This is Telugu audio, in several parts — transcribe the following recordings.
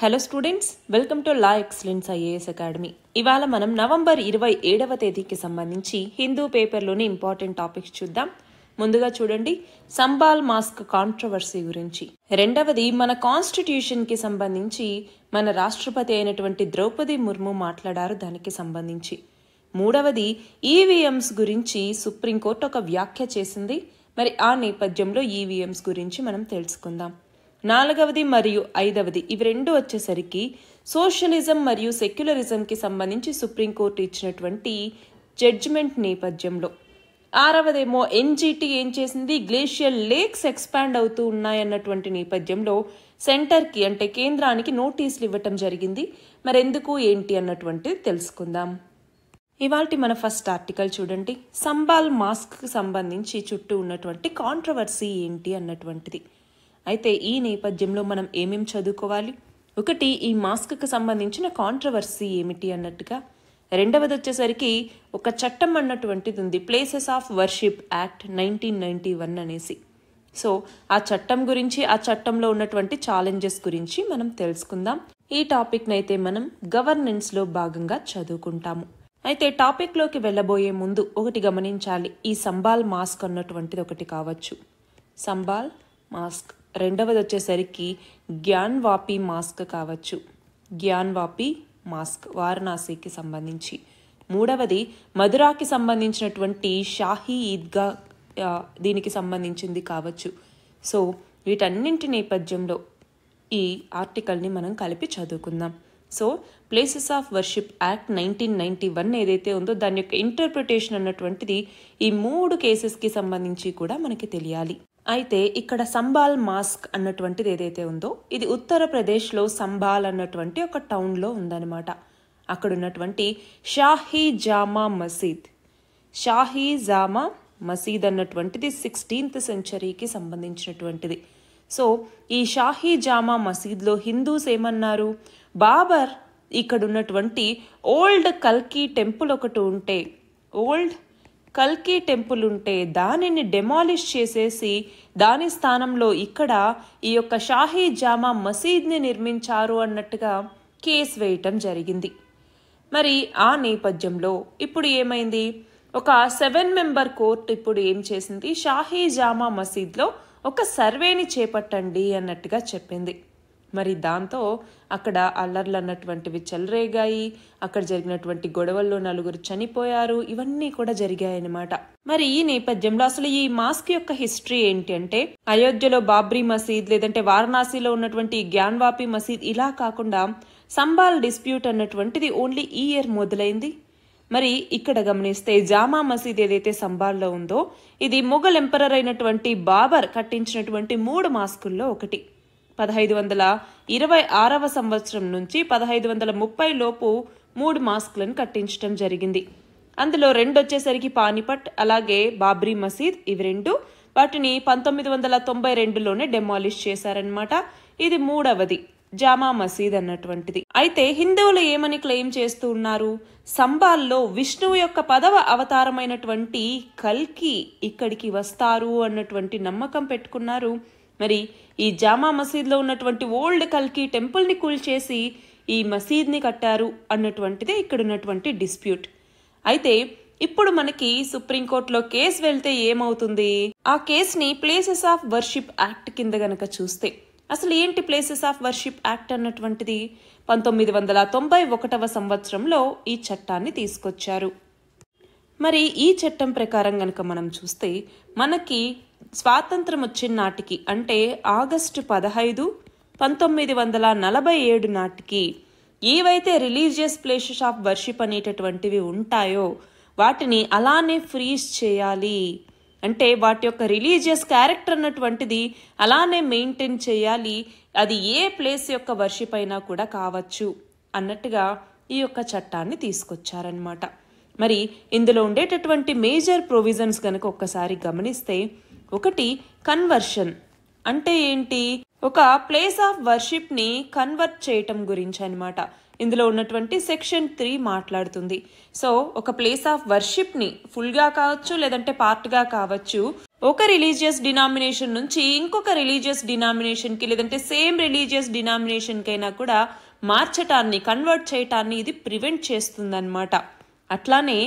Hello students, welcome to law excellence IAS academy. ఇవాళ మనం నవంబర్ 27వ తేదీకి సంబంధించి హిందూ పేపర్లోని ఇంపార్టెంట్ టాపిక్స్ చూద్దాం. ముందుగా చూడండి, సంబాల్ మాస్క్ కాంట్రవర్సీ గురించి. రెండవది, మన కాన్స్టిట్యూషన్కి సంబంధించి మన రాష్ట్రపతి అయినటువంటి ద్రౌపది ముర్ము మాట్లాడారు, దానికి సంబంధించి. మూడవది, ఈవీఎంస్ గురించి సుప్రీంకోర్టు ఒక వ్యాఖ్య చేసింది. మరి ఆ నేపథ్యంలో ఈవీఎంస్ గురించి మనం తెలుసుకుందాం. నాలుగవది మరియు ఐదవది, ఇవి రెండు వచ్చేసరికి సోషలిజం మరియు సెక్యులరిజంకి సంబంధించి సుప్రీంకోర్టు ఇచ్చినటువంటి జడ్జిమెంట్ నేపథ్యంలో. ఆరవదేమో ఎన్జిటి ఏం చేసింది, గ్లేషియల్ లేక్స్ ఎక్స్పాండ్ అవుతూ ఉన్నాయన్నటువంటి నేపథ్యంలో సెంటర్కి అంటే కేంద్రానికి నోటీసులు ఇవ్వటం జరిగింది. మరెందుకు ఏంటి అన్నటువంటిది తెలుసుకుందాం. ఇవాల్టి మన ఫస్ట్ ఆర్టికల్ చూడండి, సంబాల్ మాస్క్కి సంబంధించి చుట్టూ ఉన్నటువంటి కాంట్రవర్సీ ఏంటి అన్నటువంటిది. అయితే ఈ నేపథ్యంలో మనం ఏమేం చదువుకోవాలి? ఒకటి, ఈ మాస్క్కి సంబంధించిన కాంట్రవర్సీ ఏమిటి అన్నట్టుగా. రెండవది వచ్చేసరికి ఒక చట్టం అన్నటువంటిది ఉంది, ప్లేసెస్ ఆఫ్ వర్షిప్ యాక్ట్ 1991 అనేసి. సో ఆ చట్టం గురించి, ఆ చట్టంలో ఉన్నటువంటి ఛాలెంజెస్ గురించి మనం తెలుసుకుందాం. ఈ టాపిక్ని అయితే మనం గవర్నెన్స్లో భాగంగా చదువుకుంటాము. అయితే టాపిక్లోకి వెళ్ళబోయే ముందు ఒకటి గమనించాలి, ఈ సంబాల్ మాస్క్ అన్నటువంటిది ఒకటి కావచ్చు, సంబాల్ మాస్క్. రెండవది వచ్చేసరికి జ్ఞాన్వాపి మాస్క్ కావచ్చు, జ్ఞాన్వాపి మాస్క్ వారణాసికి సంబంధించి. మూడవది మధురాకి సంబంధించినటువంటి షాహీ ఈద్గా దీనికి సంబంధించింది కావచ్చు. సో వీటన్నింటి నేపథ్యంలో ఈ ఆర్టికల్ని మనం కలిపి చదువుకుందాం. So places of worship act 1991 ఏదైతే ఉందో దాని యొక్క ఇంటర్ప్రిటేషన్ అన్నటువంటిది ఈ మూడు కేసెస్కి సంబంధించి కూడా మనకి తెలియాలి. అయితే ఇక్కడ సంబాల్ మాస్క్ అన్నటువంటిది ఏదైతే ఉందో ఇది ఉత్తరప్రదేశ్లో సంబాల్ అన్నటువంటి ఒక టౌన్లో ఉందన్నమాట. అక్కడ ఉన్నటువంటి షాహీ జామా మసీద్, షాహీ జామా మసీద్ అన్నటువంటిది 16th సెంచరీకి సంబంధించినటువంటిది. సో ఈ షాహీ జామా మసీద్లో హిందూస్ ఏమన్నారు, బాబర్ ఇక్కడ ఉన్నటువంటి ఓల్డ్ కల్కి టెంపుల్ ఒకటి ఉంటే, ఓల్డ్ కల్కి టెంపుల్ ఉంటే దానిని డెమాలిష్ చేసేసి దాని స్థానంలో ఇక్కడ ఈ యొక్క షాహీ జామా మసీద్ని నిర్మించారు అన్నట్టుగా కేసు వేయటం జరిగింది. మరి ఆ నేపథ్యంలో ఇప్పుడు ఏమైంది, ఒక 7 మెంబర్ కోర్టు ఇప్పుడు ఏం చేసింది, షాహీ జామా మసీద్లో ఒక సర్వేని చేపట్టండి అన్నట్టుగా చెప్పింది. మరి దాంతో అక్కడ అల్లర్లు అన్నటువంటివి చెలరేగాయి, అక్కడ జరిగినటువంటి గొడవల్లో 4 చనిపోయారు, ఇవన్నీ కూడా జరిగాయన్నమాట. మరి ఈ నేపథ్యంలో అసలు ఈ మాస్క్ యొక్క హిస్టరీ ఏంటి అంటే, అయోధ్యలో బాబ్రీ మసీద్, లేదంటే వారణాసిలో ఉన్నటువంటి జ్ఞాన్వాపి మసీద్, ఇలా కాకుండా సంబాల్ డిస్ప్యూట్ అన్నటువంటిది ఓన్లీ ఈ ఇయర్ మొదలైంది. మరి ఇక్కడ గమనిస్తే జామా మసీద్ ఏదైతే సంబాల్లో ఉందో ఇది మొఘల్ ఎంపరర్ అయినటువంటి బాబర్ కట్టించినటువంటి 3 మాస్కుల్లో ఒకటి. 1526వ సంవత్సరం నుంచి 1530 లోపు 3 మాస్కులను కట్టించడం జరిగింది. అందులో 2 వచ్చేసరికి పానిపట్, అలాగే బాబ్రీ మసీద్, ఇవి 2. వాటిని 1992లోనే డెమాలిష్ చేశారనమాట. ఇది 3వది జామా మసీద్ అన్నటువంటిది. అయితే హిందువులు ఏమని క్లెయిమ్ చేస్తూ ఉన్నారు, సంబాల్లో విష్ణువు యొక్క 10వ అవతారమైనటువంటి కల్కి ఇక్కడికి వస్తారు అన్నటువంటి నమ్మకం పెట్టుకున్నారు. మరి ఈ జామా మసీద్లో ఉన్నటువంటి ఓల్డ్ కల్కి టెంపుల్ని కూల్చేసి ఈ మసీద్ని కట్టారు అన్నటువంటిదే ఇక్కడ ఉన్నటువంటి డిస్ప్యూట్. అయితే ఇప్పుడు మనకి సుప్రీంకోర్టులో కేసు వెళ్తే ఏమవుతుంది, ఆ కేసుని ప్లేసెస్ ఆఫ్ వర్షిప్ యాక్ట్ కింద గనక చూస్తే, అసలు ఏంటి ప్లేసెస్ ఆఫ్ వర్షిప్ యాక్ట్ అన్నటువంటిది, 1991వ సంవత్సరంలో ఈ చట్టాన్ని తీసుకొచ్చారు. మరి ఈ చట్టం ప్రకారం గనక మనం చూస్తే మనకి స్వాతంత్రం వచ్చిన నాటికి అంటే ఆగస్టు 15, 1947 నాటికి ఏవైతే రిలీజియస్ ప్లేసెస్ ఆఫ్ వర్షిప్ అనేటటువంటివి ఉంటాయో వాటిని అలానే ఫ్రీజ్ చేయాలి. అంటే వాటి యొక్క రిలీజియస్ క్యారెక్టర్ అన్నటువంటిది అలానే మెయింటైన్ చేయాలి, అది ఏ ప్లేస్ యొక్క వర్షిప్ అయినా కూడా కావచ్చు అన్నట్టుగా ఈ యొక్క చట్టాన్ని తీసుకొచ్చారనమాట. మరి ఇందులో ఉండేటటువంటి మేజర్ ప్రొవిజన్స్ కనుక ఒక్కసారి గమనిస్తే, ఒకటి కన్వర్షన్ అంటే ఏంటి, ఒక ప్లేస్ ఆఫ్ వర్షిప్ని కన్వర్ట్ చేయటం గురించి అనమాట ఇందులో ఉన్నటువంటి సెక్షన్ 3 మాట్లాడుతుంది. సో ఒక ప్లేస్ ఆఫ్ వర్షిప్ని ఫుల్గా కావచ్చు లేదంటే పార్ట్గా కావచ్చు ఒక రిలీజియస్ డినామినేషన్ నుంచి ఇంకొక రిలీజియస్ డినామినేషన్కి లేదంటే సేమ్ రిలీజియస్ డినామినేషన్కైనా కూడా మార్చటాన్ని కన్వర్ట్ చేయటాన్ని ఇది ప్రివెంట్ చేస్తుందన్నమాట. అట్లానే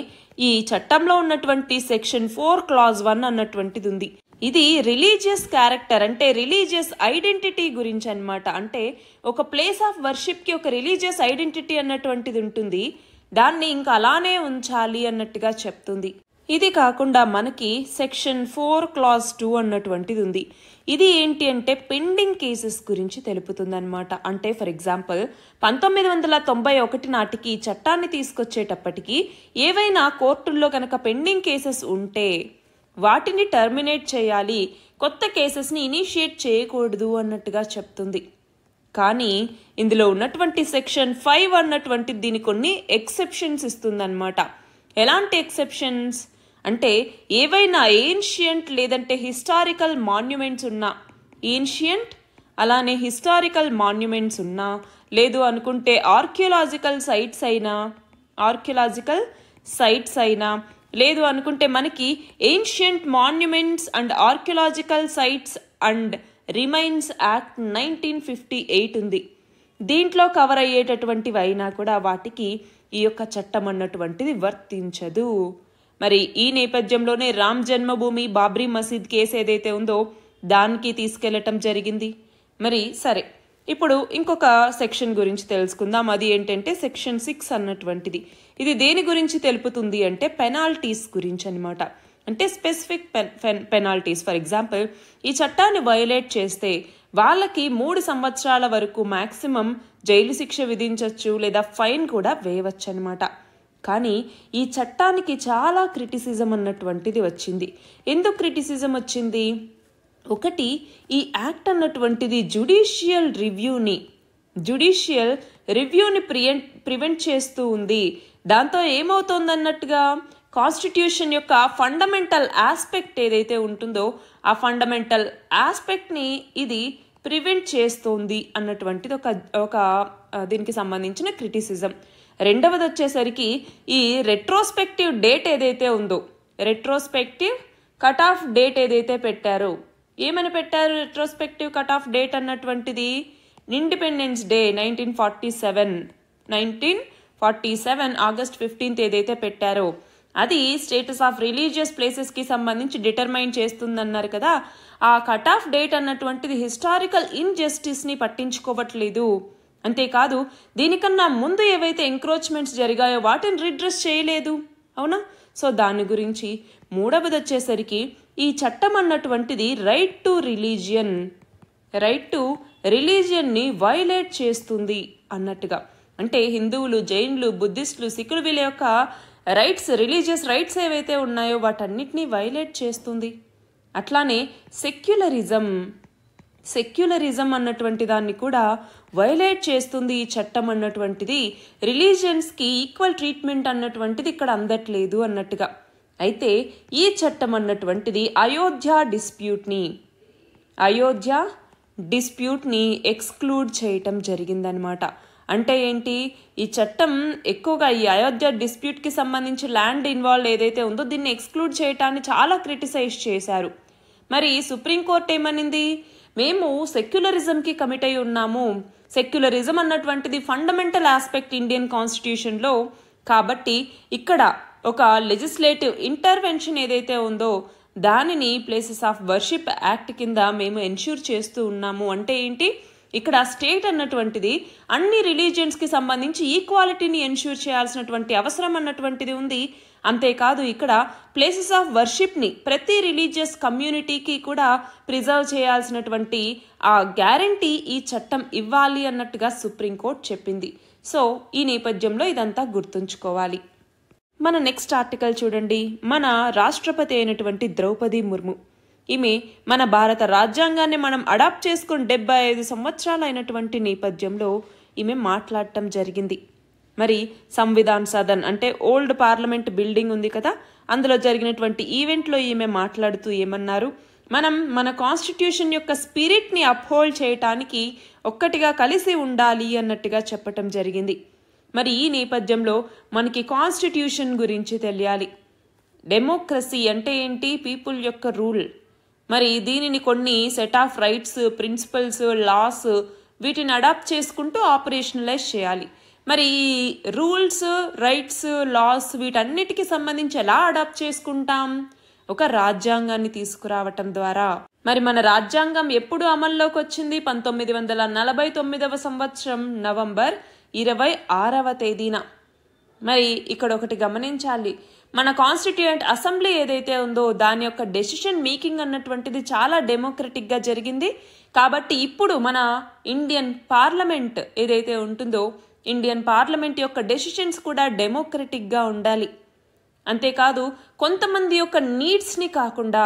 ఈ చట్టంలో ఉన్నటువంటి సెక్షన్ 4 క్లాజ్ 1 అన్నటువంటిది ఉంది. ఇది రిలీజియస్ క్యారెక్టర్ అంటే రిలీజియస్ ఐడెంటిటీ గురించి అన్నమాట. అంటే ఒక ప్లేస్ ఆఫ్ వర్షిప్కి ఒక రిలీజియస్ ఐడెంటిటీ అన్నటువంటిది ఉంటుంది, దాన్ని ఇంకా అలానే ఉంచాలి అన్నట్టుగా చెప్తుంది. ఇది కాకుండా మనకి సెక్షన్ 4 క్లాజ్ 2 అన్నటువంటిది ఉంది. ఇది ఏంటి అంటే పెండింగ్ కేసెస్ గురించి తెలుపుతుంది అనమాట. అంటే ఫర్ ఎగ్జాంపుల్ 1991 నాటికి ఈ చట్టాన్ని తీసుకొచ్చేటప్పటికి ఏవైనా కోర్టుల్లో కనుక పెండింగ్ కేసెస్ ఉంటే వాటిని టర్మినేట్ చేయాలి, కొత్త కేసెస్ని ఇనిషియేట్ చేయకూడదు అన్నట్టుగా చెప్తుంది. కానీ ఇందులో ఉన్నటువంటి సెక్షన్ 5 అన్నటువంటి దీని కొన్ని ఎక్సెప్షన్స్ ఇస్తుందన్నమాట. ఎలాంటి ఎక్సెప్షన్స్ అంటే ఏవైనా ఏన్షియంట్ లేదంటే హిస్టారికల్ మాన్యుమెంట్స్ ఉన్నా, ఏన్షియంట్ అలానే హిస్టారికల్ మాన్యుమెంట్స్ ఉన్నా, లేదు అనుకుంటే ఆర్కియలాజికల్ సైట్స్ అయినా లేదు అనుకుంటే మనకి ancient monuments and archaeological sites and remains act 1958 ఉంది. దీంట్లో కవర్ అయ్యేటటువంటివి అయినా కూడా వాటికి ఈ యొక్క చట్టం అన్నటువంటిది వర్తించదు. మరి ఈ నేపథ్యంలోనే రామ్ జన్మభూమి బాబ్రీ మసీద్ కేసు ఏదైతే ఉందో దానికి తీసుకెళ్లటం జరిగింది. మరి సరే, ఇప్పుడు ఇంకొక సెక్షన్ గురించి తెలుసుకుందాం. అది ఏంటంటే సెక్షన్ 6 అన్నటువంటిది. ఇది దేని గురించి తెలుపుతుంది అంటే పెనాల్టీస్ గురించి అనమాట. అంటే స్పెసిఫిక్ పెనాల్టీస్. ఫర్ ఎగ్జాంపుల్ ఈ చట్టాన్ని వయోలేట్ చేస్తే వాళ్ళకి 3 సంవత్సరాల వరకు మాక్సిమం జైలు శిక్ష విధించవచ్చు లేదా ఫైన్ కూడా వేయవచ్చు అనమాట. కానీ ఈ చట్టానికి చాలా క్రిటిసిజం అన్నటువంటిది వచ్చింది. ఎందుకు క్రిటిసిజం వచ్చింది? ఒకటి, ఈ యాక్ట్ అన్నటువంటిది జ్యుడిషియల్ రివ్యూని ప్రివెంట్ చేస్తూ ఉంది. దాంతో ఏమవుతోందన్నట్టుగా కాన్స్టిట్యూషన్ యొక్క ఫండమెంటల్ ఆస్పెక్ట్ ఏదైతే ఉంటుందో ఆ ఫండమెంటల్ ఆస్పెక్ట్ని ఇది ప్రివెంట్ చేస్తోంది అన్నటువంటిది ఒక దీనికి సంబంధించిన క్రిటిసిజం. రెండవది వచ్చేసరికి ఈ రెట్రోస్పెక్టివ్ డేట్ ఏదైతే ఉందో, రెట్రోస్పెక్టివ్ కట్ ఆఫ్ డేట్ ఏదైతే పెట్టారో, ఏమని పెట్టారు రెట్రోస్పెక్టివ్ కట్ ఆఫ్ డేట్ అన్నటువంటిది? ఇండిపెండెన్స్ డే 1947 ఆగస్ట్ 15 ఏదైతే పెట్టారో అది స్టేటస్ ఆఫ్ రిలీజియస్ ప్లేసెస్కి సంబంధించి డిటర్మైన్ చేస్తుందన్నారు కదా. ఆ కట్ ఆఫ్ డేట్ అన్నటువంటిది హిస్టారికల్ ఇన్జస్టిస్ని పట్టించుకోవట్లేదు. అంతేకాదు దీనికన్నా ముందు ఏవైతే ఎంక్రోచ్మెంట్స్ జరిగాయో వాటిని రిడ్రెస్ చేయలేదు, అవునా? సో దాని గురించి. మూడవది వచ్చేసరికి ఈ చట్టం అన్నటువంటిది రైట్ టు రిలీజియన్ని వైలేట్ చేస్తుంది అన్నట్టుగా. అంటే హిందువులు, జైన్లు, బుద్ధిస్టులు, సిక్కులు వీళ్ళ యొక్క రైట్స్, రిలీజియస్ రైట్స్ ఏవైతే ఉన్నాయో వాటన్నిటినీ వైలేట్ చేస్తుంది. అట్లానే సెక్యులరిజం అన్నటువంటి దాన్ని కూడా వైలేట్ చేస్తుంది ఈ చట్టం అన్నటువంటిది. రిలీజియన్స్కి ఈక్వల్ ట్రీట్మెంట్ అన్నటువంటిది ఇక్కడ అందట్లేదు అన్నట్టుగా. అయితే ఈ చట్టం అన్నటువంటిది అయోధ్య డిస్ప్యూట్ని ఎక్స్క్లూడ్ చేయటం జరిగిందనమాట. అంటే ఏంటి? ఈ చట్టం ఎక్కువగా ఈ అయోధ్య డిస్ప్యూట్కి సంబంధించి ల్యాండ్ ఇన్వాల్వ్ ఏదైతే ఉందో దీన్ని ఎక్స్క్లూడ్ చేయటాన్ని చాలా క్రిటిసైజ్ చేశారు. మరి సుప్రీంకోర్టు ఏమనింది? మేము సెక్యులరిజంకి కమిట్ అయి ఉన్నాము. సెక్యులరిజం అన్నటువంటిది ఫండమెంటల్ ఆస్పెక్ట్ ఇండియన్ కాన్స్టిట్యూషన్లో, కాబట్టి ఇక్కడ ఒక లెజిస్లేటివ్ ఇంటర్వెన్షన్ ఏదైతే ఉందో దానిని ప్లేసెస్ ఆఫ్ వర్షిప్ యాక్ట్ కింద మేము ఎన్ష్యూర్ చేస్తూ ఉన్నాము. అంటే ఏంటి? ఇక్కడ స్టేట్ అన్నటువంటిది అన్ని రిలీజియన్స్కి సంబంధించి ఈక్వాలిటీని ఎన్ష్యూర్ చేయాల్సినటువంటి అవసరం అన్నటువంటిది ఉంది. అంతేకాదు ఇక్కడ ప్లేసెస్ ఆఫ్ వర్షిప్ని ప్రతి రిలీజియస్ కమ్యూనిటీకి కూడా ప్రిజర్వ్ చేయాల్సినటువంటి ఆ గ్యారంటీ ఈ చట్టం ఇవ్వాలి అన్నట్టుగా సుప్రీంకోర్టు చెప్పింది. సో ఈ నేపథ్యంలో ఇదంతా గుర్తుంచుకోవాలి. మన నెక్స్ట్ ఆర్టికల్ చూడండి. మన రాష్ట్రపతి అయినటువంటి ద్రౌపది ముర్ము, ఈమె మన భారత రాజ్యాంగాన్ని మనం అడాప్ట్ చేసుకుని 75 సంవత్సరాలు అయినటువంటి నేపథ్యంలో ఈమె మాట్లాడటం జరిగింది. మరి సంవిధాన్ సదన్ అంటే ఓల్డ్ పార్లమెంట్ బిల్డింగ్ ఉంది కదా, అందులో జరిగినటువంటి ఈవెంట్లో ఈమె మాట్లాడుతూ ఏమన్నారు? మనం మన కాన్స్టిట్యూషన్ యొక్క స్పిరిట్ని అప్హోల్డ్ చేయటానికి ఒక్కటిగా కలిసి ఉండాలి అన్నట్టుగా చెప్పటం జరిగింది. మరి ఈ నేపథ్యంలో మనకి కాన్స్టిట్యూషన్ గురించి తెలియాలి. డెమోక్రసీ అంటే ఏంటి? పీపుల్ యొక్క రూల్. మరి దీనిని కొన్ని set of rights, principles, laws వీటిని అడాప్ట్ చేసుకుంటూ ఆపరేషనలైజ్ చేయాలి. మరి ఈ రూల్స్, రైట్స్, లాస్ వీటన్నిటికీ సంబంధించి ఎలా అడాప్ట్ చేసుకుంటాం? ఒక రాజ్యాంగాన్ని తీసుకురావటం ద్వారా. మరి మన రాజ్యాంగం ఎప్పుడు అమల్లోకి వచ్చింది? 1949వ సంవత్సరం నవంబర్ 26వ తేదీన. మరి ఇక్కడ ఒకటి గమనించాలి, మన కాన్స్టిట్యూయెంట్ అసెంబ్లీ ఏదైతే ఉందో దాని యొక్క డెసిషన్ మేకింగ్ అన్నటువంటిది చాలా డెమోక్రటిక్గా జరిగింది. కాబట్టి ఇప్పుడు మన ఇండియన్ పార్లమెంట్ ఏదైతే ఉంటుందో ఇండియన్ పార్లమెంట్ యొక్క డెసిషన్స్ కూడా డెమోక్రటిక్గా ఉండాలి. అంతేకాదు కొంతమంది యొక్క నీడ్స్ని కాకుండా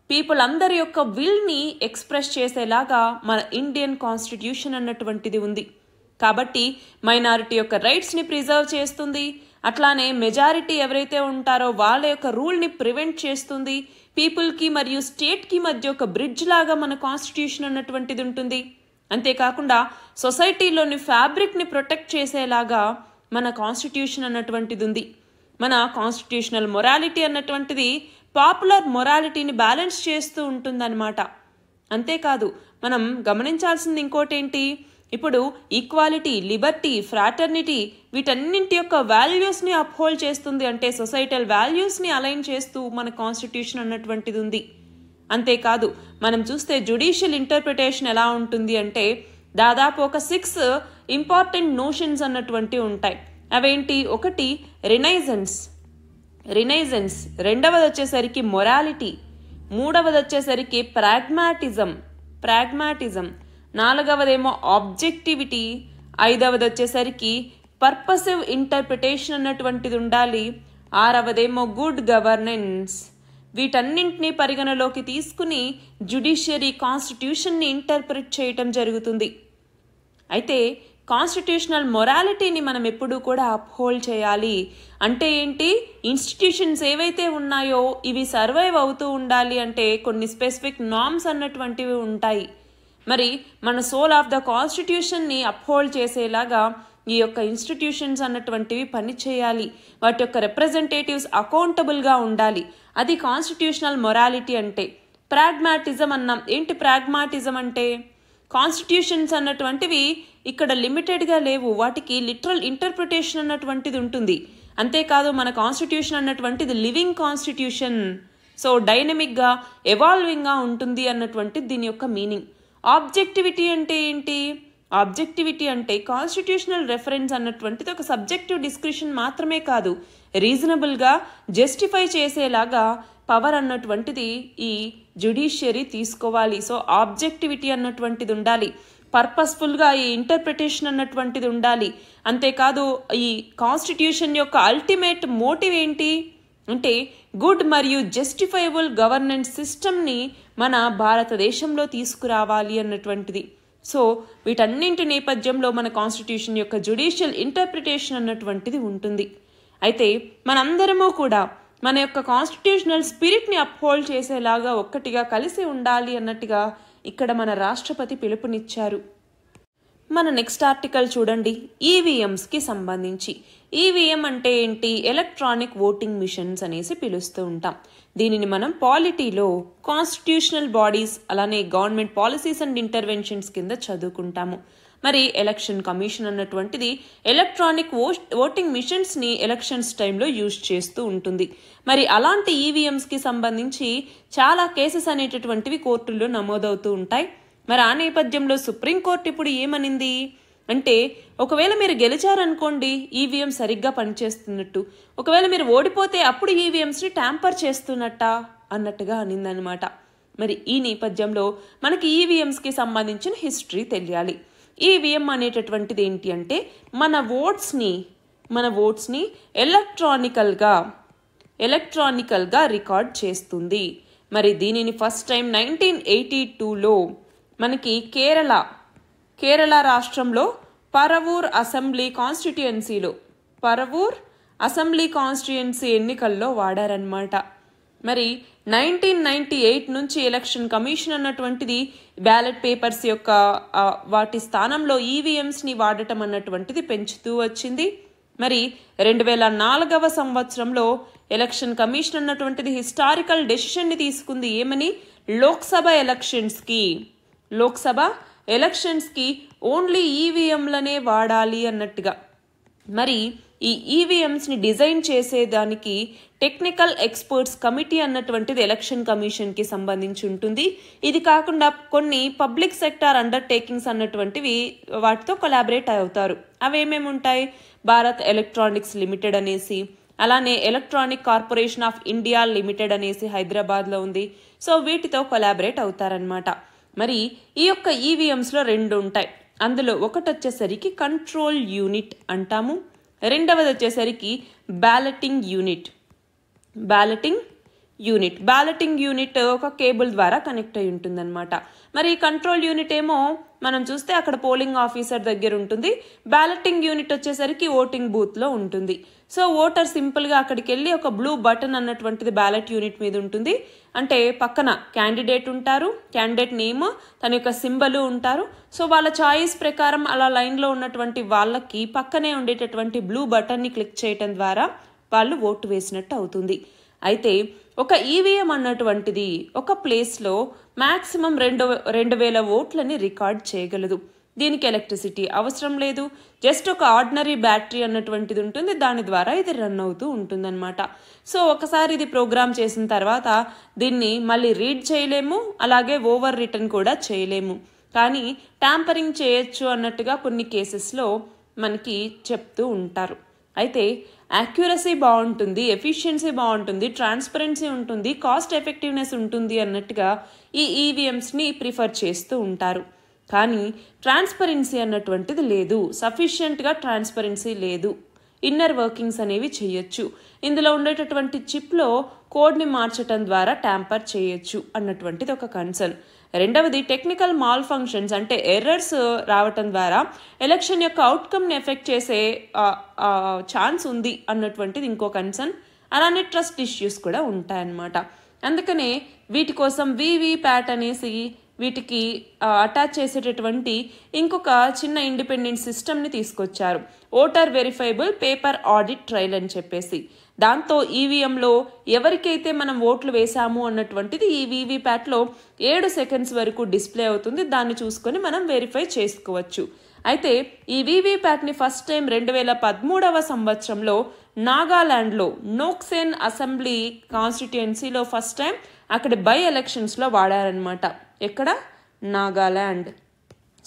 పీపుల్ అందరి యొక్క విల్ని ఎక్స్ప్రెస్ చేసేలాగా మన ఇండియన్ కాన్స్టిట్యూషన్ అన్నటువంటిది ఉంది. కాబట్టి మైనారిటీ యొక్క రైట్స్ని ప్రిజర్వ్ చేస్తుంది. అట్లానే మెజారిటీ ఎవరైతే ఉంటారో వాళ్ళ యొక్క రూల్ని ప్రివెంట్ చేస్తుంది. పీపుల్కి మరియు స్టేట్కి మధ్య ఒక బ్రిడ్జ్ లాగా మన కాన్స్టిట్యూషన్ అన్నటువంటిది ఉంటుంది. అంతేకాకుండా సొసైటీలోని ఫ్యాబ్రిక్ని ప్రొటెక్ట్ చేసేలాగా మన కాన్స్టిట్యూషన్ అన్నటువంటిది ఉంది. మన కాన్స్టిట్యూషనల్ మొరాలిటీ అన్నటువంటిది పాపులర్ మొరాలిటీని బ్యాలెన్స్ చేస్తూ ఉంటుందన్నమాట. అంతేకాదు మనం గమనించాల్సింది ఇంకోటేంటి, ఇప్పుడు ఈక్వాలిటీ, లిబర్టీ, ఫ్రాటర్నిటీ వీటన్నింటి యొక్క వాల్యూస్ని అప్హోల్డ్ చేస్తుంది. అంటే సొసైటల్ వాల్యూస్ని అలైన్ చేస్తూ మన కాన్స్టిట్యూషన్ అన్నటువంటిది ఉంది. అంతేకాదు మనం చూస్తే జ్యుడిషియల్ ఇంటర్ప్రిటేషన్ ఎలా ఉంటుంది అంటే దాదాపు ఒక 6 ఇంపార్టెంట్ నోషన్స్ అన్నటువంటివి ఉంటాయి. అవేంటి? ఒకటి రినైజెన్స్, రెండవది వచ్చేసరికి మొరాలిటీ, మూడవది వచ్చేసరికి ప్రాగ్మాటిజం, నాలుగవదేమో ఆబ్జెక్టివిటీ, ఐదవది వచ్చేసరికి పర్పసివ్ ఇంటర్ప్రిటేషన్ అన్నటువంటిది ఉండాలి, ఆరవదేమో గుడ్ గవర్నెన్స్. వీటన్నింటినీ పరిగణలోకి తీసుకుని జ్యుడిషియరీ కాన్స్టిట్యూషన్ని ఇంటర్ప్రిట్ చేయటం జరుగుతుంది. అయితే కాన్స్టిట్యూషనల్ మొరాలిటీని మనం ఎప్పుడూ కూడా అప్హోల్డ్ చేయాలి. అంటే ఏంటి? ఇన్స్టిట్యూషన్స్ ఏవైతే ఉన్నాయో ఇవి సర్వైవ్ అవుతూ ఉండాలి అంటే కొన్ని స్పెసిఫిక్ నార్మ్స్ అన్నటువంటివి ఉంటాయి. మరి మన సోల్ ఆఫ్ ద కాన్స్టిట్యూషన్ని అప్హోల్డ్ చేసేలాగా ఈ యొక్క ఇన్స్టిట్యూషన్స్ అన్నటువంటివి పనిచేయాలి. వాటి యొక్క రిప్రజెంటేటివ్స్ అకౌంటబుల్గా ఉండాలి. అది కాన్స్టిట్యూషనల్ మొరాలిటీ అంటే. ప్రాగ్మాటిజం అన్నాం. ఏంటి ప్రాగ్మాటిజం అంటే? కాన్స్టిట్యూషన్స్ అన్నటువంటివి ఇక్కడ లిమిటెడ్గా లేవు, వాటికి లిటరల్ ఇంటర్ప్రిటేషన్ అన్నటువంటిది ఉంటుంది. అంతేకాదు మన కాన్స్టిట్యూషన్ అన్నటువంటిది లివింగ్ కాన్స్టిట్యూషన్, సో డైనమిక్గా ఎవాల్వింగ్గా ఉంటుంది అన్నటువంటిది దీని యొక్క మీనింగ్. ఆబ్జెక్టివిటీ అంటే ఏంటి? ఆబ్జెక్టివిటీ అంటే కాన్స్టిట్యూషనల్ రెఫరెన్స్ అన్నటువంటిది ఒక సబ్జెక్టివ్ డిస్క్రిప్షన్ మాత్రమే కాదు, రీజనబుల్గా జస్టిఫై చేసేలాగా పవర్ అన్నటువంటిది ఈ జ్యుడిషియరీ తీసుకోవాలి. సో ఆబ్జెక్టివిటీ అన్నటువంటిది ఉండాలి. పర్పస్ఫుల్గా ఈ ఇంటర్ప్రిటేషన్ అన్నటువంటిది ఉండాలి. అంతేకాదు ఈ కాన్స్టిట్యూషన్ యొక్క అల్టిమేట్ మోటివ్ ఏంటి అంటే గుడ్ మరియు జస్టిఫైబుల్ గవర్నెన్స్ సిస్టమ్ని మన భారతదేశంలో తీసుకురావాలి అన్నటువంటిది. సో వీటన్నింటి నేపథ్యంలో మన కాన్స్టిట్యూషన్ యొక్క జ్యుడిషియల్ ఇంటర్ప్రిటేషన్ అన్నటువంటిది ఉంటుంది. అయితే మనందరము కూడా మన యొక్క కాన్స్టిట్యూషనల్ స్పిరిట్ని అప్హోల్డ్ చేసేలాగా ఒక్కటిగా కలిసి ఉండాలి అన్నట్టుగా ఇక్కడ మన రాష్ట్రపతి పిలుపునిచ్చారు. మన నెక్స్ట్ ఆర్టికల్ చూడండి, ఈవీఎంస్కి సంబంధించి. ఈవీఎం అంటే ఏంటి? ఎలక్ట్రానిక్ ఓటింగ్ మిషన్స్ అనేసి పిలుస్తూ ఉంటాం. దీనిని మనం పాలిటీలో కాన్స్టిట్యూషనల్ బాడీస్ అలానే గవర్నమెంట్ పాలసీస్ అండ్ ఇంటర్వెన్షన్స్ కింద చదువుకుంటాము. మరి ఎలక్షన్ కమిషన్ అన్నటువంటిది ఎలక్ట్రానిక్ ఓటింగ్ మిషన్స్ని ఎలక్షన్స్ టైంలో యూజ్ చేస్తూ ఉంటుంది. మరి అలాంటి ఈవీఎంస్కి సంబంధించి చాలా కేసెస్ అనేటటువంటివి కోర్టుల్లో నమోదవుతూ ఉంటాయి. మరి ఆ నేపథ్యంలో సుప్రీంకోర్టు ఇప్పుడు ఏమనింది అంటే ఒకవేళ మీరు గెలిచారనుకోండి ఈవీఎం సరిగ్గా పనిచేస్తున్నట్టు, ఒకవేళ మీరు ఓడిపోతే అప్పుడు ఈవీఎంస్ని ట్యాంపర్ చేస్తున్నట్ట అన్నట్టుగా అనిందనమాట. మరి ఈ నేపథ్యంలో మనకి ఈవీఎంస్కి సంబంధించిన హిస్టరీ తెలియాలి. ఈవీఎం అనేటటువంటిది ఏంటి అంటే మన ఓట్స్ని ఎలక్ట్రానికల్గా రికార్డ్ చేస్తుంది. మరి దీనిని ఫస్ట్ టైం 1982లో మనకి కేరళ రాష్ట్రంలో పరవూర్ అసెంబ్లీ కాన్స్టిట్యుయెన్సీ ఎన్నికల్లో వాడారనమాట. మరి 1998 నుంచి ఎలక్షన్ కమిషన్ అన్నటువంటిది బ్యాలెట్ పేపర్స్ యొక్క వాటి స్థానంలో ఈవీఎంస్ని వాడటం అన్నటువంటిది పెంచుతూ వచ్చింది. మరి 2004వ సంవత్సరంలో ఎలక్షన్ కమిషన్ అన్నటువంటిది హిస్టారికల్ డెసిషన్ని తీసుకుంది. ఏమని? లోక్సభ ఎలక్షన్స్కి ఓన్లీ ఈవీఎంలనే వాడాలి అన్నట్టుగా. మరి ఈ ఈవీఎంస్ని డిజైన్ చేసేదానికి టెక్నికల్ ఎక్స్పర్ట్స్ కమిటీ అన్నటువంటిది ఎలక్షన్ కమిషన్కి సంబంధించి ఉంటుంది. ఇది కాకుండా కొన్ని పబ్లిక్ సెక్టార్ అండర్టేకింగ్స్ అన్నటువంటివి వాటితో కొలాబరేట్ అవుతారు. అవి ఏమేమి ఉంటాయి? భారత్ ఎలక్ట్రానిక్స్ లిమిటెడ్ అనేసి, అలానే electronic corporation of India limited అనేసి హైదరాబాద్లో ఉంది. సో వీటితో కొలాబరేట్ అవుతారనమాట. మరి ఈ యొక్క ఈవీఎంస్లో 2 ఉంటాయి. అందులో ఒకటి వచ్చేసరికి కంట్రోల్ యూనిట్ అంటాము, రెండవది వచ్చేసరికి బ్యాలెటింగ్ యూనిట్ ఒక కేబుల్ ద్వారా కనెక్ట్ అయి ఉంటుంది అనమాట. మరి కంట్రోల్ యూనిట్ ఏమో మనం చూస్తే అక్కడ పోలింగ్ ఆఫీసర్ దగ్గర ఉంటుంది. బ్యాలెటింగ్ యూనిట్ వచ్చేసరికి ఓటింగ్ బూత్ లో ఉంటుంది. సో ఓటర్ సింపుల్ గా అక్కడికి వెళ్ళి ఒక బ్లూ బటన్ అన్నటువంటిది బ్యాలెట్ యూనిట్ మీద ఉంటుంది. అంటే పక్కన క్యాండిడేట్ ఉంటారు, క్యాండిడేట్ నేమ్, తన యొక్క సింబల్ ఉంటారు. సో వాళ్ళ చాయిస్ ప్రకారం అలా లైన్ లో ఉన్నటువంటి వాళ్ళకి పక్కనే ఉండేటటువంటి బ్లూ బటన్ ని క్లిక్ చేయటం ద్వారా వాళ్ళు ఓటు వేసినట్టు అవుతుంది. అయితే ఒక ఈవీఎం అన్నటువంటిది ఒక ప్లేస్లో మ్యాక్సిమం 2000 ఓట్లని రికార్డ్ చేయగలదు. దీనికి ఎలక్ట్రిసిటీ అవసరం లేదు. జస్ట్ ఒక ఆర్డినరీ బ్యాటరీ అన్నటువంటిది ఉంటుంది, దాని ద్వారా ఇది రన్ అవుతూ ఉంటుందన్నమాట. సో ఒకసారి ఇది ప్రోగ్రామ్ చేసిన తర్వాత దీన్ని మళ్ళీ రీడ్ చేయలేము, అలాగే ఓవర్ రిటర్న్ కూడా చేయలేము. కానీ ట్యాంపరింగ్ చేయొచ్చు అన్నట్టుగా కొన్ని కేసెస్లో మనకి చెప్తూ ఉంటారు. అయితే యాక్యురసీ బాగుంటుంది, ఎఫిషియన్సీ బాగుంటుంది, ట్రాన్స్పరెన్సీ ఉంటుంది, కాస్ట్ ఎఫెక్టివ్నెస్ ఉంటుంది అన్నట్టుగా ఈ ఈవీఎంస్ని ప్రిఫర్ చేస్తూ ఉంటారు. కానీ ట్రాన్స్పరెన్సీ అన్నటువంటిది లేదు, సఫిషియెంట్గా ట్రాన్స్పరెన్సీ లేదు. ఇన్నర్ వర్కింగ్స్ అనేవి చేయొచ్చు. ఇందులో ఉండేటటువంటి చిప్లో కోడ్ని మార్చడం ద్వారా ట్యాంపర్ చేయొచ్చు అన్నటువంటిది ఒక కన్సర్న్. రెండవది టెక్నికల్ మాల్ ఫంక్షన్స్, అంటే ఎర్రర్స్ రావటం ద్వారా ఎలక్షన్ యొక్క అవుట్కమ్ని ఎఫెక్ట్ చేసే ఛాన్స్ ఉంది అన్నటువంటిది ఇంకో కన్సర్న్. అలానే ట్రస్ట్ ఇష్యూస్ కూడా ఉంటాయన్నమాట. అందుకనే వీటి కోసం వీవీప్యాట్ అనేసి వీటికి అటాచ్ చేసేటటువంటి ఇంకొక చిన్న ఇండిపెండెంట్ సిస్టమ్ని తీసుకొచ్చారు, voter verifiable paper audit trial అని చెప్పేసి. దాంతో ఈవీఎంలో ఎవరికైతే మనం ఓట్లు వేసాము అన్నటువంటిది ఈ వీవీప్యాట్లో 7 సెకండ్స్ వరకు డిస్ప్లే అవుతుంది. దాన్ని చూసుకొని మనం వెరిఫై చేసుకోవచ్చు. అయితే ఈ వీవీప్యాట్ని ఫస్ట్ టైం 2013వ సంవత్సరంలో నాగాలాండ్లో నోక్సేన్ అసెంబ్లీ కాన్స్టిట్యుయెన్సీలో ఫస్ట్ టైం అక్కడ బై ఎలక్షన్స్లో వాడారనమాట. ఎక్కడ? నాగాలాండ్.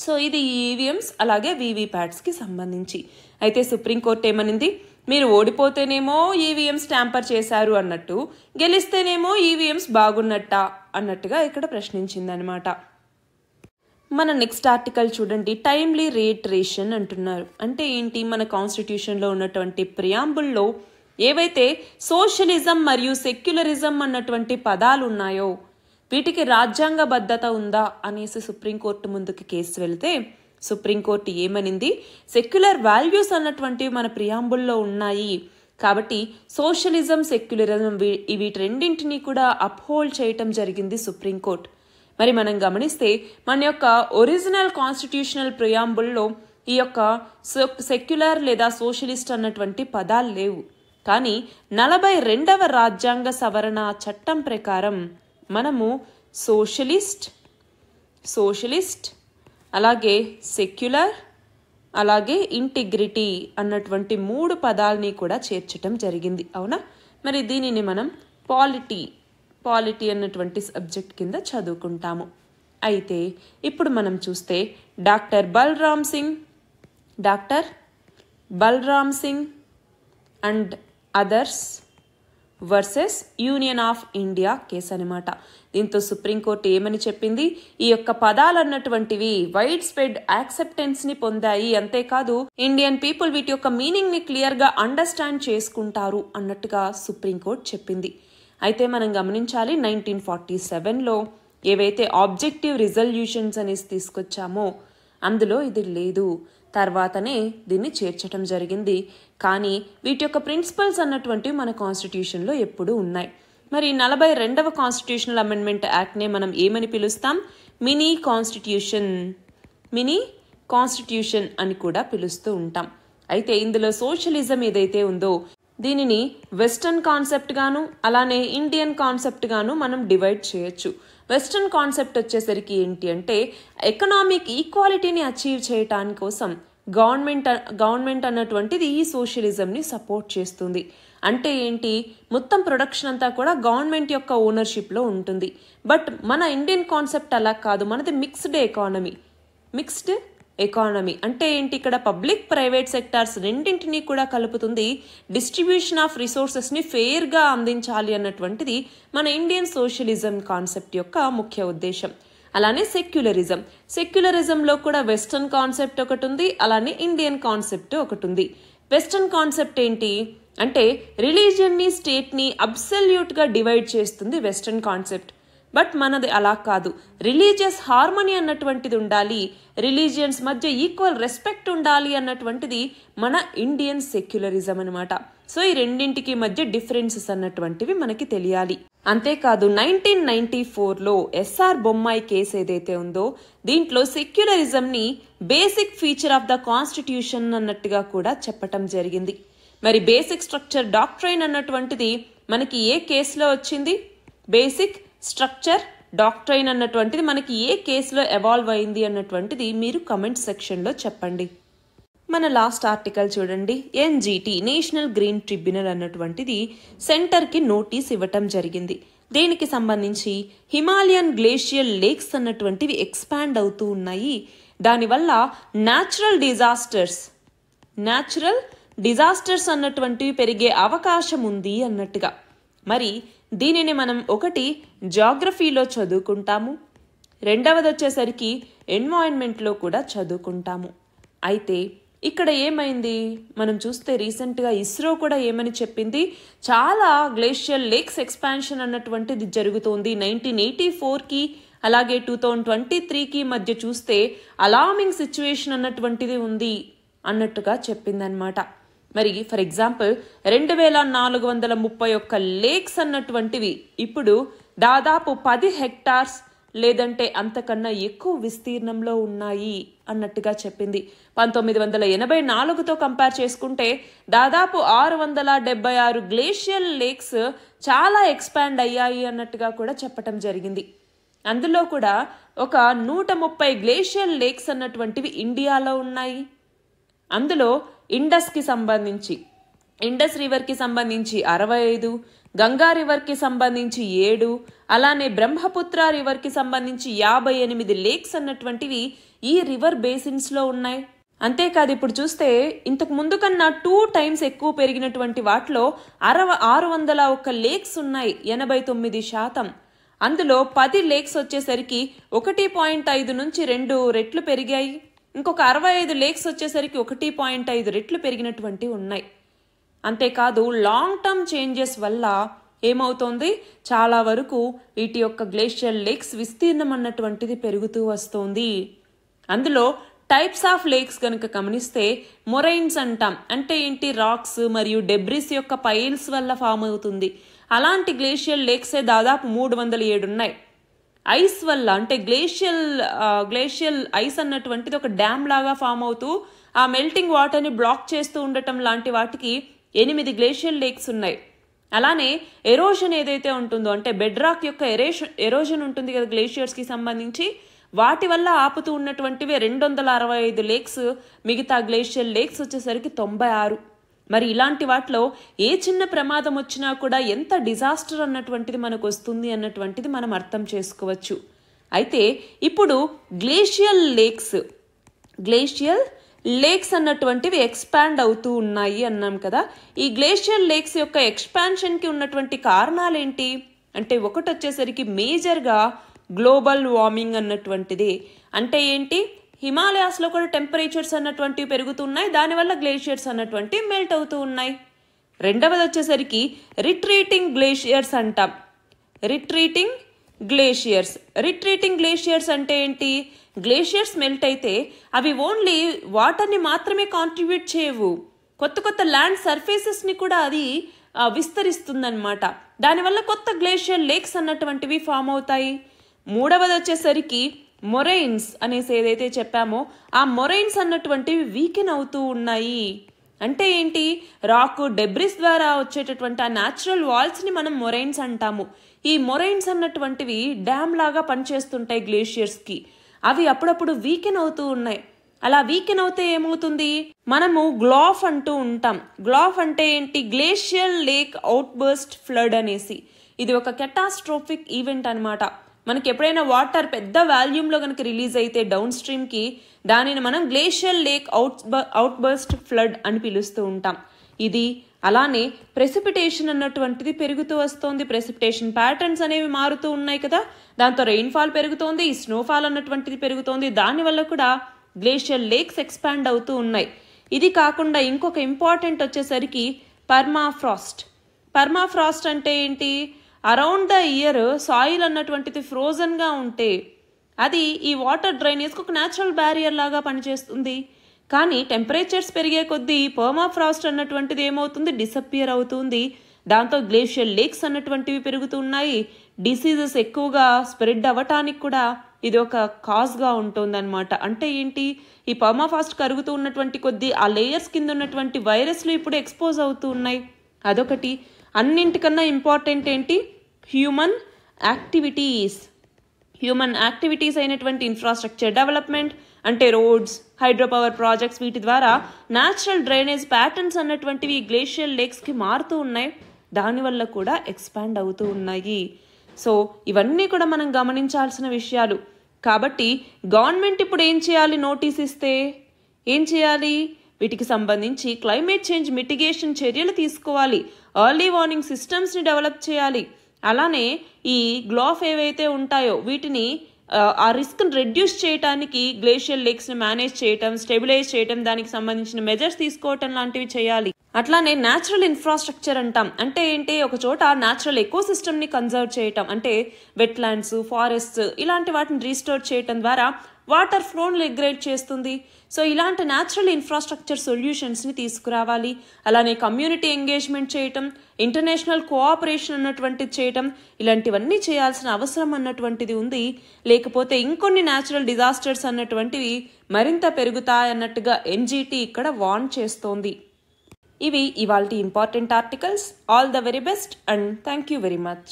సో ఇది ఈవీఎంస్ అలాగే వీవీప్యాట్స్కి సంబంధించి. అయితే సుప్రీంకోర్టు ఏమనింది? మీరు ఓడిపోతేనేమో ఈవీఎంస్ ట్యాంపర్ చేశారు అన్నట్టు, గెలిస్తేనేమో ఈవీఎంస్ బాగున్నట్టా అన్నట్టుగా ఇక్కడ ప్రశ్నించిందనమాట. మన నెక్స్ట్ ఆర్టికల్ చూడండి. టైమ్లీ రీఇటరేషన్ అంటున్నారు. అంటే ఏంటి? మన కాన్స్టిట్యూషన్లో ఉన్నటువంటి ప్రియాంబుల్లో ఏవైతే సోషలిజం మరియు సెక్యులరిజం అన్నటువంటి పదాలు ఉన్నాయో వీటికి రాజ్యాంగబద్ధత ఉందా అనేసి సుప్రీంకోర్టు ముందుకు కేసు వెళితే సుప్రీంకోర్టు ఏమనింది? సెక్యులర్ వాల్యూస్ అన్నటువంటివి మన ప్రియాంబుల్లో ఉన్నాయి కాబట్టి సోషలిజం, సెక్యులరిజం వీటి రెండింటినీ కూడా అప్హోల్డ్ చేయటం జరిగింది సుప్రీంకోర్టు. మరి మనం గమనిస్తే మన యొక్క ఒరిజినల్ కాన్స్టిట్యూషనల్ ప్రియాంబుల్లో ఈ యొక్క సెక్యులర్ లేదా సోషలిస్ట్ అన్నటువంటి పదాలు లేవు. కానీ 42వ రాజ్యాంగ సవరణ చట్టం ప్రకారం మనము సోషలిస్ట్ అలాగే సెక్యులర్ అలాగే ఇంటిగ్రిటీ అన్నటువంటి 3 పదాలని కూడా చేర్చటం జరిగింది. అవునా? మరి దీనిని మనం పాలిటీ అన్నటువంటి సబ్జెక్ట్ కింద చదువుకుంటాము. అయితే ఇప్పుడు మనం చూస్తే doctor Balram Singh and others versus Union of India case అనమాట. దీంతో సుప్రీంకోర్టు ఏమని చెప్పింది? ఈ యొక్క పదాలు అన్నటువంటివి వైడ్ స్ప్రెడ్ యాక్సెప్టెన్స్ ని పొందాయి, అంతేకాదు ఇండియన్ పీపుల్ వీటి యొక్క మీనింగ్ ని క్లియర్ గా అండర్స్టాండ్ చేసుకుంటారు అన్నట్టుగా సుప్రీంకోర్టు చెప్పింది. అయితే మనం గమనించాలి, 1947లో ఏవైతే ఆబ్జెక్టివ్ రిజల్యూషన్స్ అనేసి తీసుకొచ్చామో అందులో ఇది లేదు, తర్వాతనే దీన్ని చేర్చడం జరిగింది. కానీ వీటి యొక్క ప్రిన్సిపల్స్ అన్నటువంటివి మన కాన్స్టిట్యూషన్లో ఎప్పుడూ ఉన్నాయి. మరి 42వ కాన్స్టిట్యూషనల్ అమెండ్మెంట్ యాక్ట్నే మనం ఏమని పిలుస్తాం? మినీ కాన్స్టిట్యూషన్ అని కూడా పిలుస్తూ ఉంటాం. అయితే ఇందులో సోషలిజం ఏదైతే ఉందో దీనిని వెస్టర్న్ కాన్సెప్ట్ గాను అలానే ఇండియన్ కాన్సెప్ట్ గాను మనం డివైడ్ చేయొచ్చు. వెస్టర్న్ కాన్సెప్ట్ వచ్చేసరికి ఏంటి అంటే ఎకనామిక్ ఈక్వాలిటీని అచీవ్ చేయటానికి కోసం గవర్నమెంట్ అన్నటువంటిది ఈ సోషలిజంని సపోర్ట్ చేస్తుంది. అంటే ఏంటి, మొత్తం ప్రొడక్షన్ అంతా కూడా గవర్నమెంట్ యొక్క ఓనర్షిప్లో ఉంటుంది. బట్ మన ఇండియన్ కాన్సెప్ట్ అలా కాదు, మనది మిక్స్డ్ ఎకానమీ అంటే ఏంటి, ఇక్కడ పబ్లిక్ ప్రైవేట్ సెక్టార్స్ రెండింటినీ కూడా కలుపుతుంది. డిస్ట్రిబ్యూషన్ ఆఫ్ రిసోర్సెస్ని ఫెయిర్గా అందించాలి అన్నటువంటిది మన ఇండియన్ సోషలిజం కాన్సెప్ట్ యొక్క ముఖ్య ఉద్దేశం. అలానే సెక్యులరిజంలో కూడా వెస్టర్న్ కాన్సెప్ట్ ఒకటి ఉంది, అలానే ఇండియన్ కాన్సెప్ట్ ఒకటి ఉంది. వెస్టర్న్ కాన్సెప్ట్ ఏంటి అంటే రిలీజియన్ని స్టేట్ని అబ్సల్యూట్గా డివైడ్ చేస్తుంది వెస్టర్న్ కాన్సెప్ట్. బట్ మనది అలా కాదు, రిలీజియస్ హార్మనీ అన్నటువంటిది ఉండాలి, రిలీజియన్స్ మధ్య ఈక్వల్ రెస్పెక్ట్ ఉండాలి అన్నటువంటిది మన ఇండియన్ సెక్యులరిజం అనమాట. సో ఈ రెండింటికి మధ్య డిఫరెన్సెస్ అన్నటువంటివి మనకి తెలియాలి. అంతేకాదు 1994లో ఎస్ఆర్ బొమ్మాయి కేసు ఏదైతే ఉందో దీంట్లో సెక్యులరిజంని basic feature of the constitution అన్నట్టుగా కూడా చెప్పటం జరిగింది. మరి బేసిక్ స్ట్రక్చర్ డాక్ట్రైన్ అన్నటువంటిది మనకి ఏ కేసులో వచ్చింది? బేసిక్ స్ట్రక్చర్ డాక్ట్రైన్ అన్నటువంటిది మనకి ఏ కేసులో ఎవాల్వ్ అయింది అన్నటువంటిది మీరు కమెంట్ సెక్షన్లో చెప్పండి. మన లాస్ట్ ఆర్టికల్ చూడండి. ఎన్జిటి నేషనల్ గ్రీన్ ట్రిబ్యునల్ అన్నటువంటిది సెంటర్కి నోటీస్ ఇవ్వటం జరిగింది. దీనికి సంబంధించి హిమాలయన్ గ్లేషియల్ లేక్స్ అన్నటువంటివి ఎక్స్పాండ్ అవుతూ ఉన్నాయి. దానివల్ల న్యాచురల్ డిజాస్టర్స్ అన్నటువంటివి పెరిగే అవకాశం ఉంది అన్నట్టుగా. మరి దీనిని మనం ఒకటి జాగ్రఫీలో చదువుకుంటాము, రెండవది వచ్చేసరికి ఎన్వైరన్మెంట్లో కూడా చదువుకుంటాము. అయితే ఇక్కడ ఏమైంది మనం చూస్తే రీసెంట్గా ఇస్రో కూడా ఏమని చెప్పింది, చాలా గ్లేషియల్ లేక్స్ ఎక్స్పాన్షన్ అన్నటువంటిది జరుగుతోంది. 1984కి అలాగే 2023కి మధ్య చూస్తే అలార్మింగ్ సిచ్యువేషన్ అన్నటువంటిది ఉంది అన్నట్టుగా చెప్పిందనమాట. మరి ఫర్ ఎగ్జాంపుల్ 2431 లేక్స్ అన్నటువంటివి ఇప్పుడు దాదాపు 10 హెక్టార్స్ లేదంటే అంతకన్నా ఎక్కువ విస్తీర్ణంలో ఉన్నాయి అన్నట్టుగా చెప్పింది. 1984తో కంపేర్ చేసుకుంటే దాదాపు 676 గ్లేషియల్ లేక్స్ చాలా ఎక్స్పాండ్ అయ్యాయి అన్నట్టుగా కూడా చెప్పటం జరిగింది. అందులో కూడా ఒక 130 గ్లేషియల్ లేక్స్ అన్నటువంటివి ఇండియాలో ఉన్నాయి. అందులో ఇండస్ రివర్కి సంబంధించి 65, గంగా రివర్కి సంబంధించి 7, అలానే బ్రహ్మపుత్ర రివర్కి సంబంధించి 58 లేక్స్ అన్నటువంటివి ఈ రివర్ బేసిన్స్లో ఉన్నాయి. అంతేకాదు ఇప్పుడు చూస్తే ఇంతకు ముందు కన్నా 2 times ఎక్కువ పెరిగినటువంటి వాటిలో 601 లేక్స్ ఉన్నాయి, 89%. అందులో 10 లేక్స్ వచ్చేసరికి 1.5 నుంచి 2 రెట్లు పెరిగాయి. ఇంకొక 65 లేక్స్ వచ్చేసరికి 1.5 రెట్లు పెరిగినటువంటి ఉన్నాయి. అంతేకాదు లాంగ్ టర్మ్ చేంజెస్ వల్ల ఏమవుతోంది, చాలా వరకు వీటి యొక్క గ్లేషియల్ లేక్స్ విస్తీర్ణం అన్నటువంటిది పెరుగుతూ వస్తోంది. అందులో టైప్స్ ఆఫ్ లేక్స్ కనుక గమనిస్తే మొరైన్స్ అంటాం, అంటే ఏంటి, రాక్స్ మరియు డెబ్రిస్ యొక్క పైల్స్ వల్ల ఫామ్ అవుతుంది. అలాంటి గ్లేషియల్ లేక్సే దాదాపు 307 ఉన్నాయి. ఐస్ వల్ల అంటే గ్లేషియల్ ఐస్ అన్నటువంటిది ఒక డ్యామ్ లాగా ఫామ్ అవుతూ ఆ మెల్టింగ్ వాటర్ని బ్లాక్ చేస్తూ ఉండటం లాంటి వాటికి 8 గ్లేషియల్ లేక్స్ ఉన్నాయి. అలానే ఎరోజన్ ఏదైతే ఉంటుందో అంటే బెడ్ రాక్ యొక్క ఎరోజన్ ఉంటుంది కదా గ్లేషియర్స్కి సంబంధించి, వాటి వల్ల ఆపుతూ ఉన్నటువంటివి 265 లేక్స్, మిగతా గ్లేషియల్ లేక్స్ వచ్చేసరికి 96. మరి ఇలాంటి వాటిలో ఏ చిన్న ప్రమాదం వచ్చినా కూడా ఎంత డిజాస్టర్ అన్నటువంటిది మనకు వస్తుంది అన్నటువంటిది మనం అర్థం చేసుకోవచ్చు. అయితే ఇప్పుడు గ్లేషియల్ లేక్స్ అన్నటువంటివి ఎక్స్పాండ్ అవుతూ ఉన్నాయి అన్నాం కదా. ఈ గ్లేషియల్ లేక్స్ యొక్క ఎక్స్పాన్షన్కి ఉన్నటువంటి కారణాలు ఏంటి అంటే, ఒకటి వచ్చేసరికి మేజర్గా గ్లోబల్ వార్మింగ్ అన్నటువంటిది. అంటే ఏంటి, హిమాలయాస్లో కూడా టెంపరేచర్స్ అన్నటువంటివి పెరుగుతున్నాయి, దానివల్ల గ్లేషియర్స్ అన్నటువంటివి మెల్ట్ అవుతూ ఉన్నాయి. రెండవది వచ్చేసరికి రిట్రీటింగ్ గ్లేషియర్స్ అంటాం. రిట్రీటింగ్ గ్లేషియర్స్ అంటే ఏంటి, గ్లేషియర్స్ మెల్ట్ అయితే అవి ఓన్లీ వాటర్ని మాత్రమే కాంట్రిబ్యూట్ చేయవు, కొత్త ల్యాండ్ సర్ఫేసెస్ని కూడా అది విస్తరిస్తుందన్నమాట. దానివల్ల కొత్త గ్లేషియర్ లేక్స్ అన్నటువంటివి ఫామ్ అవుతాయి. మూడవది వచ్చేసరికి మొరైన్స్ అనేసి ఏదైతే చెప్పామో ఆ మొరైన్స్ అన్నటువంటివి వీకెన్ అవుతూ ఉన్నాయి. అంటే ఏంటి, రాక్ డెబ్రిస్ ద్వారా వచ్చేటటువంటి ఆ న్యాచురల్ వాల్స్ని మనం మొరైన్స్ అంటాము. ఈ మొరైన్స్ అన్నటువంటివి డ్యామ్ లాగా పనిచేస్తుంటాయి గ్లేషియర్స్కి. అవి అప్పుడప్పుడు వీకెన్ అవుతూ ఉన్నాయి. అలా వీకెన్ అవుతే ఏమవుతుంది, మనము గ్లాఫ్ అంటూ ఉంటాం. గ్లాఫ్ అంటే ఏంటి, గ్లేషియర్ లేక్ అవుట్బర్స్ట్ ఫ్లడ్ అనేసి. ఇది ఒక కెటాస్ట్రోఫిక్ ఈవెంట్ అనమాట. మనకి ఎప్పుడైనా వాటర్ పెద్ద వాల్యూమ్లో కనుక రిలీజ్ అయితే డౌన్ స్ట్రీమ్కి, దానిని మనం గ్లేషియర్ లేక్ అవుట్బర్స్ట్ ఫ్లడ్ అని పిలుస్తూ ఉంటాం. ఇది అలానే ప్రెసిపిటేషన్ అన్నటువంటిది పెరుగుతూ వస్తుంది. ప్రెసిపిటేషన్ ప్యాటర్న్స్ అనేవి మారుతూ ఉన్నాయి కదా, దాంతో రెయిన్ఫాల్ పెరుగుతోంది, స్నోఫాల్ అన్నటువంటిది పెరుగుతోంది. దానివల్ల కూడా గ్లేషియర్ లేక్స్ ఎక్స్పాండ్ అవుతూ ఉన్నాయి. ఇది కాకుండా ఇంకొక ఇంపార్టెంట్ వచ్చేసరికి పర్మాఫ్రాస్ట్. పర్మాఫ్రాస్ట్ అంటే ఏంటి, అరౌండ్ ద ఇయర్ సాయిల్ అన్నటువంటిది ఫ్రోజన్గా ఉంటే అది ఈ వాటర్ డ్రైనేజ్కి ఒక న్యాచురల్ బ్యారియర్ లాగా పనిచేస్తుంది. కానీ టెంపరేచర్స్ పెరిగే కొద్దీ పర్మాఫ్రాస్ట్ అన్నటువంటిది ఏమవుతుంది, డిసప్పియర్ అవుతుంది. దాంతో గ్లేషియర్ లేక్స్ అన్నటువంటివి పెరుగుతున్నాయి. డిసీజెస్ ఎక్కువగా స్ప్రెడ్ అవ్వటానికి కూడా ఇది ఒక కాజ్గా ఉంటుందన్నమాట. అంటే ఏంటి, ఈ పర్మాఫ్రాస్ట్ కరుగుతూ ఉన్నటువంటి కొద్దీ ఆ లేయర్స్ కింద ఉన్నటువంటి వైరస్లు ఇప్పుడు ఎక్స్పోజ్ అవుతూ ఉన్నాయి. అదొకటి. అన్నింటికన్నా ఇంపార్టెంట్ ఏంటి, హ్యూమన్ యాక్టివిటీస్ అయినటువంటి ఇన్ఫ్రాస్ట్రక్చర్ డెవలప్మెంట్, అంటే రోడ్స్, హైడ్రోపవర్ ప్రాజెక్ట్స్, వీటి ద్వారా న్యాచురల్ డ్రైనేజ్ ప్యాటర్న్స్ అన్నటువంటివి గ్లేషియర్ లేక్స్కి మారుతూ ఉన్నాయి. దానివల్ల కూడా ఎక్స్పాండ్ అవుతూ ఉన్నాయి. సో ఇవన్నీ కూడా మనం గమనించాల్సిన విషయాలు. కాబట్టి గవర్నమెంట్ ఇప్పుడు ఏం చేయాలి, నోటీస్ ఇస్తే ఏం చేయాలి, వీటికి సంబంధించి క్లైమేట్ చేంజ్ మిటిగేషన్ చర్యలు తీసుకోవాలి. ఎర్లీ వార్నింగ్ సిస్టమ్స్ని డెవలప్ చేయాలి. అలానే ఈ గ్లాఫ్ ఏవైతే ఉంటాయో వీటిని ఆ రిస్క్ని రెడ్యూస్ చేయడానికి గ్లేషియర్ లేక్స్ని మేనేజ్ చేయటం, స్టెబిలైజ్ చేయటం, దానికి సంబంధించిన మెజర్స్ తీసుకోవటం లాంటివి చేయాలి. అట్లానే న్యాచురల్ ఇన్ఫ్రాస్ట్రక్చర్ అంటాం. అంటే ఏంటి, ఒక చోట న్యాచురల్ ఎకో సిస్టమ్ని కన్జర్వ్ చేయటం, అంటే వెట్లాండ్స్, ఫారెస్ట్స్ ఇలాంటి వాటిని రీస్టోర్ చేయటం ద్వారా వాటర్ ఫ్లోని రెగ్యులేట్ చేస్తుంది. సో ఇలాంటి న్యాచురల్ ఇన్ఫ్రాస్ట్రక్చర్ సొల్యూషన్స్ని తీసుకురావాలి. అలానే కమ్యూనిటీ ఎంగేజ్మెంట్ చేయటం, ఇంటర్నేషనల్ కోఆపరేషన్ అన్నటువంటిది చేయటం, ఇలాంటివన్నీ చేయాల్సిన అవసరం అన్నటువంటిది ఉంది. లేకపోతే ఇంకొన్ని న్యాచురల్ డిజాస్టర్స్ అన్నటువంటివి మరింత పెరుగుతాయన్నట్టుగా ఎన్జిటి ఇక్కడ వార్న్ చేస్తోంది. ఇవి ఇవాల్టి important articles. All the very best and thank you very much.